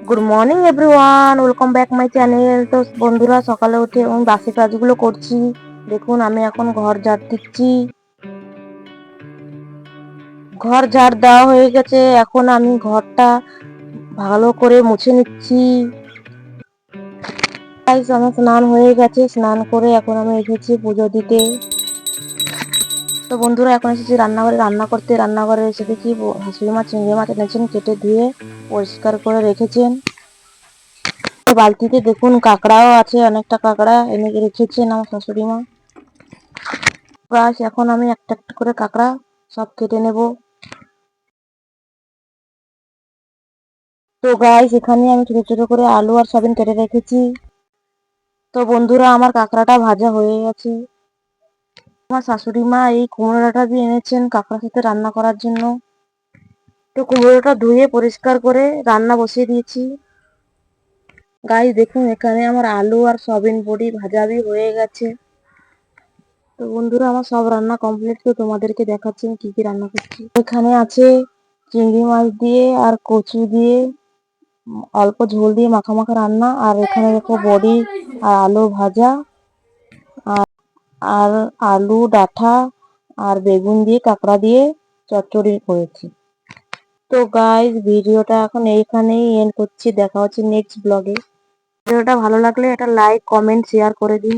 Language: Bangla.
Good morning everyone, welcome back my channel. তো বন্ধুরা, সকালে উঠে আমি বাসি কাজগুলো করছি। দেখুন, আমি এখন ঘর ঝাড় দিচ্ছি। ঘর ঝাড় দেওয়া হয়ে গেছে, এখন আমি ঘরটা ভালো করে মুছে নিচ্ছি। আমার স্নান হয়ে গেছে, স্নান করে এখন আমি এসেছি পুজো দিতে। তো বন্ধুরা, এখন এসেছি রান্নাঘরে রান্না করতে। রান্নাঘরে এসে দেখি শাশুড়ি মা চিংড়ি মাছ এনেছেন, কেটে ধুয়ে পরিষ্কার করে রেখেছেন। বালতিতে দেখুন কাঁকড়াও আছে, অনেকটা কাঁকড়া এনে রেখেছেন আমার শাশুড়ি মা। গাছ এখন আমি একটা একটা করে কাঁকড়া সব কেটে নেব। তো গাইস, এখানে আমি ছোট ছোট করে আলু আর সয়াবিন কেটে রেখেছি। তো বন্ধুরা, আমার কাঁকড়াটা ভাজা হয়ে গেছে। আমার শাশুড়ি মা এই কুমড়োটা দিয়ে এনেছেন কাঁকড়ার সাথে রান্না করার জন্য। তো কুমড়োটা ধুয়ে পরিষ্কার করে রান্না বসিয়ে দিয়েছি। গাইস দেখুন, এখানে আমার আলু আর সয়াবিন বড়ি ভাজাবি হয়ে গেছে। তো বন্ধুরা, আমার সব রান্না কমপ্লিট, তো তোমাদেরকে দেখাচ্ছি আমি কি কি রান্না করছি। এখানে আছে চিংড়ি মাছ দিয়ে আর কচু দিয়ে অল্প ঝোল দিয়ে মাখা মাখা রান্না। আর এখানে দেখো বড়ি আর আলু ভাজা, আর আর আলু ডাঁটা আর বেগুন দিয়ে কাঁকড়া দিয়ে চচ্চড়ি করেছি। তো গাইস, ভিডিওটা এখন এইখানেই এন্ড করছি। দেখা হচ্ছে নেক্সট ব্লগে। ভিডিওটা ভালো লাগলে একটা লাইক কমেন্ট শেয়ার করে দিন।